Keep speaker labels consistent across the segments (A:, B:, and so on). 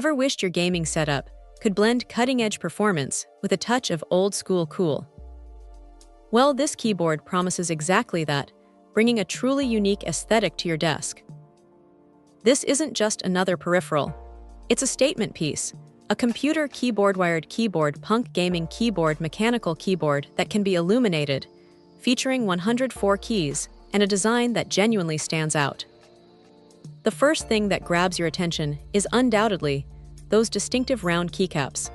A: Ever wished your gaming setup could blend cutting-edge performance with a touch of old-school cool? Well, this keyboard promises exactly that, bringing a truly unique aesthetic to your desk. This isn't just another peripheral. It's a statement piece, a computer keyboard-wired keyboard punk gaming keyboard mechanical keyboard that can be illuminated, featuring 104 keys and a design that genuinely stands out. The first thing that grabs your attention is undoubtedly those distinctive round keycaps.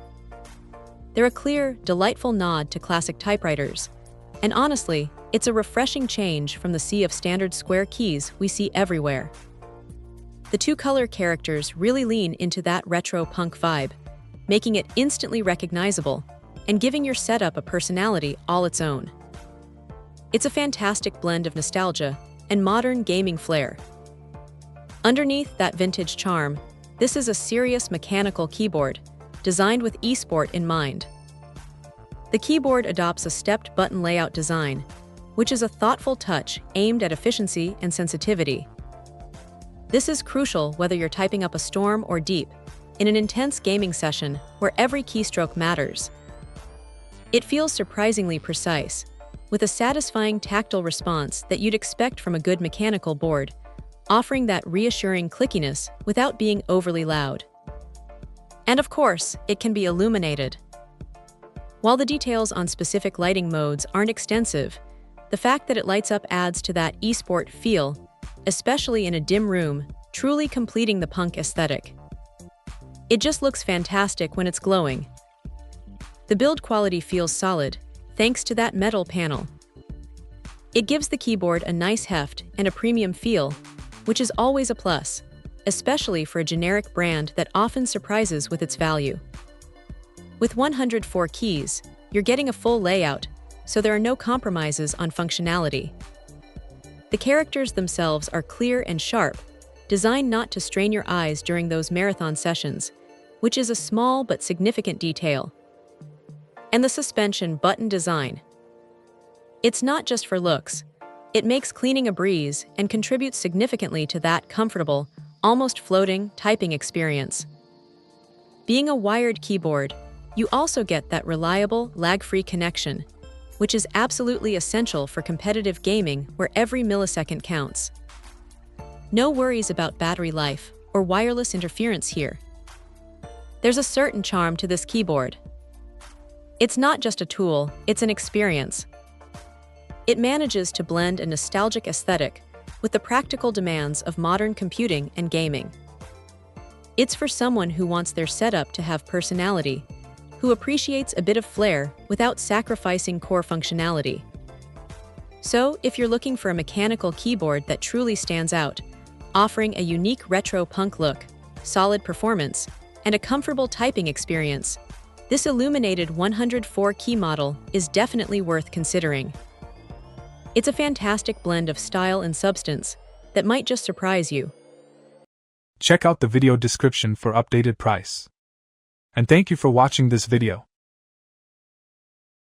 A: They're a clear, delightful nod to classic typewriters, and honestly, it's a refreshing change from the sea of standard square keys we see everywhere. The two-color characters really lean into that retro punk vibe, making it instantly recognizable and giving your setup a personality all its own. It's a fantastic blend of nostalgia and modern gaming flair. Underneath that vintage charm, this is a serious mechanical keyboard, designed with eSport in mind. The keyboard adopts a stepped button layout design, which is a thoughtful touch aimed at efficiency and sensitivity. This is crucial whether you're typing up a storm or deep, in an intense gaming session where every keystroke matters. It feels surprisingly precise, with a satisfying tactile response that you'd expect from a good mechanical board, offering that reassuring clickiness without being overly loud. And of course, it can be illuminated. While the details on specific lighting modes aren't extensive, the fact that it lights up adds to that eSport feel, especially in a dim room, truly completing the punk aesthetic. It just looks fantastic when it's glowing. The build quality feels solid, thanks to that metal panel. It gives the keyboard a nice heft and a premium feel, which is always a plus, especially for a generic brand that often surprises with its value. With 104 keys, you're getting a full layout, so there are no compromises on functionality. The characters themselves are clear and sharp, designed not to strain your eyes during those marathon sessions, which is a small but significant detail. And the suspension button design. It's not just for looks. It makes cleaning a breeze and contributes significantly to that comfortable, almost floating typing experience. Being a wired keyboard, you also get that reliable, lag-free connection, which is absolutely essential for competitive gaming where every millisecond counts. No worries about battery life or wireless interference here. There's a certain charm to this keyboard. It's not just a tool, it's an experience. It manages to blend a nostalgic aesthetic with the practical demands of modern computing and gaming. It's for someone who wants their setup to have personality, who appreciates a bit of flair without sacrificing core functionality. So, if you're looking for a mechanical keyboard that truly stands out, offering a unique retro punk look, solid performance, and a comfortable typing experience, this illuminated 104 key model is definitely worth considering. It's a fantastic blend of style and substance that might just surprise you.
B: Check out the video description for updated price. And thank you for watching this video.